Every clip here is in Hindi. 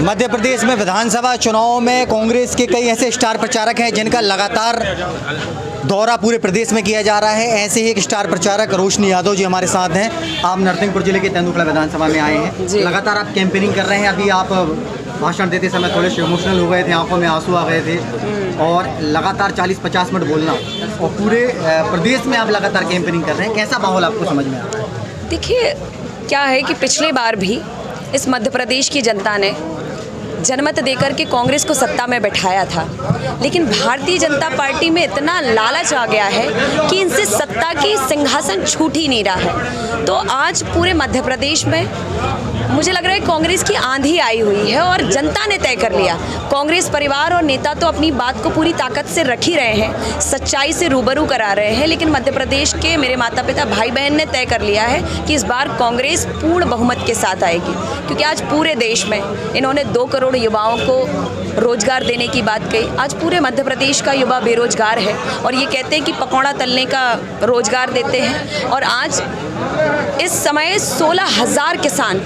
मध्य प्रदेश में विधानसभा चुनाव में कांग्रेस के कई ऐसे स्टार प्रचारक हैं जिनका लगातार दौरा पूरे प्रदेश में किया जा रहा है। ऐसे ही एक स्टार प्रचारक रोशनी यादव जी हमारे साथ हैं। आप नरसिंहपुर जिले के तेंदुखेड़ा विधानसभा में आए हैं, लगातार आप कैंपेनिंग कर रहे हैं। अभी आप भाषण देते समय थोड़े से इमोशनल हो गए थे, आंखों में आंसू आ गए थे और लगातार 40-50 मिनट बोलना और पूरे प्रदेश में आप लगातार कैंपेनिंग कर रहे हैं, कैसा माहौल आपको समझ में आ रहा है? देखिए, क्या है कि पिछली बार भी इस मध्य प्रदेश की जनता ने जनमत देकर के कांग्रेस को सत्ता में बैठाया था, लेकिन भारतीय जनता पार्टी में इतना लालच आ गया है कि इनसे सत्ता की सिंहासन छूट ही नहीं रहा है। तो आज पूरे मध्य प्रदेश में मुझे लग रहा है कांग्रेस की आंधी आई हुई है और जनता ने तय कर लिया। कांग्रेस परिवार और नेता तो अपनी बात को पूरी ताकत से रख ही रहे हैं, सच्चाई से रूबरू करा रहे हैं, लेकिन मध्य प्रदेश के मेरे माता पिता भाई बहन ने तय कर लिया है कि इस बार कांग्रेस पूर्ण बहुमत के साथ आएगी, क्योंकि आज पूरे देश में इन्होंने 2 करोड़ युवाओं को रोजगार देने की बात कही। आज पूरे मध्य प्रदेश का युवा बेरोजगार है और ये कहते हैं कि पकौड़ा तलने का रोजगार देते हैं। और आज इस समय 16,000 किसान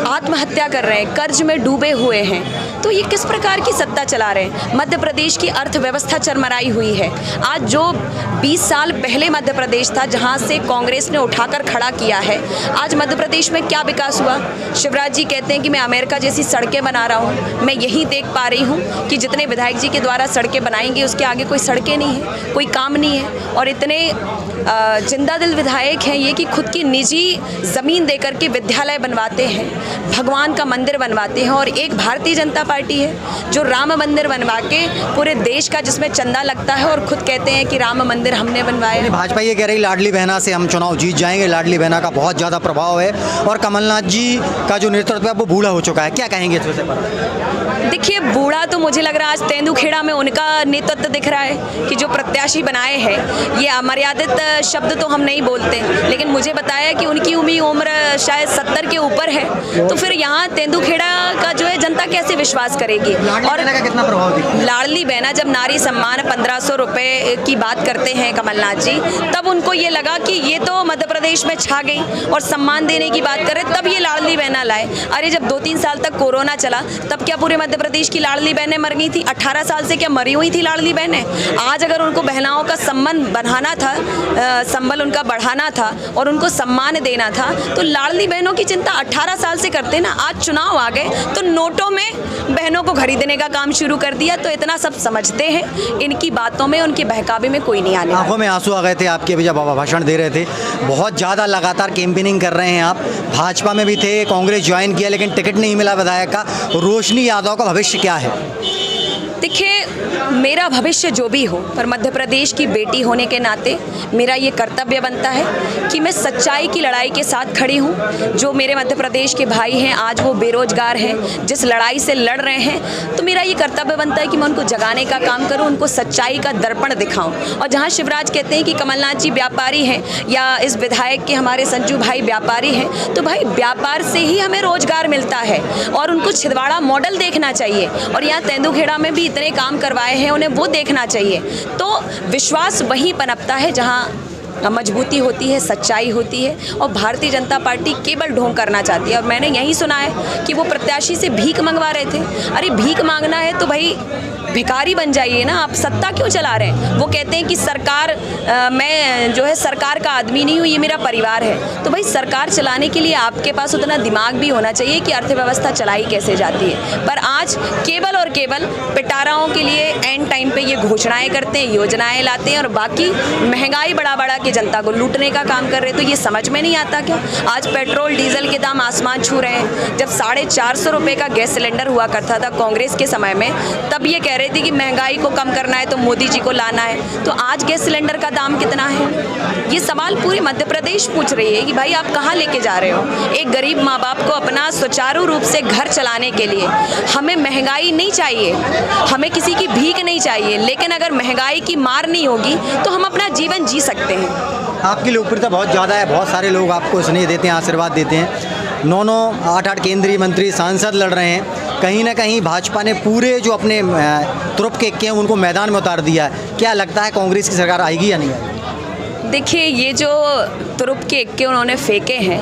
आत्महत्या कर रहे हैं, कर्ज में डूबे हुए हैं। तो ये किस प्रकार की सत्ता चला रहे हैं? मध्य प्रदेश की अर्थव्यवस्था चरमराई हुई है। आज जो 20 साल पहले मध्य प्रदेश था, जहां से कांग्रेस ने उठाकर खड़ा किया है, आज मध्य प्रदेश में क्या विकास हुआ? शिवराज जी कहते हैं कि मैं अमेरिका जैसी सड़कें बना रहा हूँ। मैं यही देख पा रही हूँ कि जितने विधायक जी के द्वारा सड़कें बनाएंगे उसके आगे कोई सड़कें नहीं है, कोई काम नहीं है। और इतने जिंदा दिल विधायक हैं ये कि खुद की निजी ज़मीन देकर के विद्यालय बनवाते हैं, भगवान का मंदिर बनवाते हैं। और एक भारतीय जनता पार्टी है जो राम मंदिर बनवा के पूरे देश का जिसमें चंदा लगता है और खुद कहते हैं कि राम मंदिर हमने बनवाया। भाजपा ये कह रही लाडली बहना से हम चुनाव जीत जाएंगे, लाडली बहना का बहुत ज़्यादा प्रभाव है और कमलनाथ जी का जो नेतृत्व है वो बूढ़ा हो चुका है, क्या कहेंगे इस विषय पर? देखिए, बूढ़ा तो मुझे लग रहा है आज तेंदुखेड़ा में उनका नेतृत्व दिख रहा है कि जो प्रत्याशी बनाए हैं, ये अमर्यादित शब्द तो हम नहीं बोलते, लेकिन मुझे बताया कि उनकी उम्र शायद 70 के ऊपर है। तो फिर यहाँ तेंदुखेड़ा का जो है जनता कैसे विश्वास करेगी? और का कितना प्रभाव दिखा? लाडली बहना जब नारी सम्मान 1500 रुपए की बात करते हैं कमलनाथ जी, तब उनको ये लगा कि ये तो मध्य प्रदेश में छा गई और सम्मान देने की बात करें, तब ये लाडली बहना लाए। अरे जब 2-3 साल तक कोरोना चला तब क्या पूरे मध्य प्रदेश की लाडली बहनें मर गई थी? 18 साल से क्या मरी हुई थी लाडली बहनें? आज अगर उनको बहनाओं का सम्मान बढ़ाना था, संबल उनका बढ़ाना था और उनको सम्मान देना था, तो लाडली बहनों की चिंता 18 साल से करते ना। आज चुनाव आ गए तो नोटों में बहनों को खरीदने का काम शुरू कर दिया। तो इतना सब समझते हैं, इनकी बातों में उनके बहकावे में कोई नहीं आने। आंखों में आंसू आ गए थे आपके अभी जब बाबा भाषण दे रहे थे। बहुत ज़्यादा लगातार कैंपेनिंग कर रहे हैं आप, भाजपा में भी थे, कांग्रेस ज्वाइन किया लेकिन टिकट नहीं मिला विधायक का। रोशनी यादव का भविष्य क्या है? देखिए, मेरा भविष्य जो भी हो, पर मध्य प्रदेश की बेटी होने के नाते मेरा ये कर्तव्य बनता है कि मैं सच्चाई की लड़ाई के साथ खड़ी हूँ। जो मेरे मध्य प्रदेश के भाई हैं आज वो बेरोजगार हैं, जिस लड़ाई से लड़ रहे हैं, तो मेरा ये कर्तव्य बनता है कि मैं उनको जगाने का काम करूँ, उनको सच्चाई का दर्पण दिखाऊँ। और जहाँ शिवराज कहते हैं कि कमलनाथ जी व्यापारी हैं या इस विधायक के हमारे संजू भाई व्यापारी हैं, तो भाई व्यापार से ही हमें रोजगार मिलता है और उनको छिंदवाड़ा मॉडल देखना चाहिए। और यहाँ तेंदुखेड़ा में भी इतने काम करवाए हैं, उन्हें वो देखना चाहिए। तो विश्वास वहीं पनपता है जहां मजबूती होती है, सच्चाई होती है। और भारतीय जनता पार्टी केवल ढोंग करना चाहती है। और मैंने यही सुना है कि वो प्रत्याशी से भीख मंगवा रहे थे। अरे भीख मांगना है तो भाई भिखारी बन जाइए ना, आप सत्ता क्यों चला रहे हैं? वो कहते हैं कि सरकार, मैं जो है सरकार का आदमी नहीं हूँ, ये मेरा परिवार है। तो भाई सरकार चलाने के लिए आपके पास उतना दिमाग भी होना चाहिए कि अर्थव्यवस्था चलाई कैसे जाती है। पर आज केवल और केवल पिटाराओं के लिए एंड टाइम पे ये घोषणाएं करते हैं, योजनाएं लाते हैं और बाकी महंगाई बढ़ा बढ़ा के जनता को लूटने का काम कर रहे हैं। तो ये समझ में नहीं आता क्या? आज पेट्रोल डीजल के दाम आसमान छू रहे हैं। जब 450 रुपये का गैस सिलेंडर हुआ करता था कांग्रेस के समय में, तब ये कह रहे थे कि महंगाई को कम करना है तो मोदी जी को लाना है। तो आज गैस सिलेंडर का दाम कितना है? ये सवाल पूरे मध्य प्रदेश पूछ रही है कि भाई आप कहाँ लेके जा रहे हो? एक गरीब माँ बाप को अपना सुचारू रूप से घर चलाने के लिए हमें महंगाई नहीं चाहिए, हमें किसी की भीख नहीं चाहिए, लेकिन अगर महंगाई की मार नहीं होगी तो हम अपना जीवन जी सकते हैं। आपकी लोकप्रियता बहुत ज़्यादा है, बहुत सारे लोग आपको स्नेह देते हैं, आशीर्वाद देते हैं। 9 8 केंद्रीय मंत्री सांसद लड़ रहे हैं। कहीं ना कहीं भाजपा ने पूरे जो अपने तुरुप के हैं उनको मैदान में उतार दिया है। क्या लगता है कांग्रेस की सरकार आएगी या नहीं आएगी? देखिए, ये जो तुरुप के इक्के उन्होंने फेंके हैं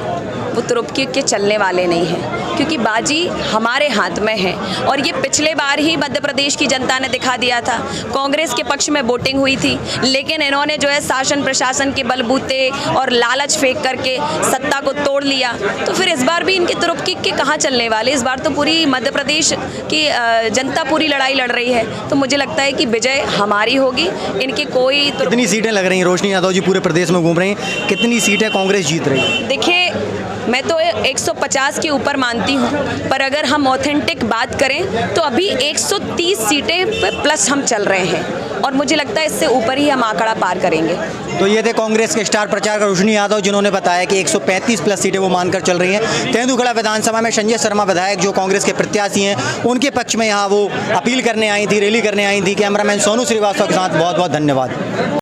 वो तुरुप के चलने वाले नहीं हैं, क्योंकि बाजी हमारे हाथ में है। और ये पिछले बार ही मध्य प्रदेश की जनता ने दिखा दिया था, कांग्रेस के पक्ष में वोटिंग हुई थी, लेकिन इन्होंने जो है शासन प्रशासन के बलबूते और लालच फेंक करके सत्ता को तोड़ लिया। तो फिर इस बार भी इनके तुरुप्की के कहाँ चलने वाले, इस बार तो पूरी मध्य प्रदेश की जनता पूरी लड़ाई लड़ रही है। तो मुझे लगता है कि विजय हमारी होगी, इनकी कोई कितनी सीटें लग रही हैं? रोशनी यादव जी पूरे प्रदेश में घूम रही हैं, कितनी सीटें कांग्रेस जीत रही है? देखिए, मैं तो 150 के ऊपर मानती हूँ, पर अगर हम ऑथेंटिक बात करें तो अभी 130 सीटें पे प्लस हम चल रहे हैं और मुझे लगता है इससे ऊपर ही हम आंकड़ा पार करेंगे। तो ये थे कांग्रेस के स्टार प्रचारक रोशनी यादव, जिन्होंने बताया कि 135 प्लस सीटें वो मानकर चल रही हैं। तेंदुखेड़ा विधानसभा में संजय शर्मा विधायक जो कांग्रेस के प्रत्याशी हैं, उनके पक्ष में यहाँ वो अपील करने आई थी, रैली करने आई थी। कैमरामैन सोनू श्रीवास्तव के साथ बहुत बहुत धन्यवाद।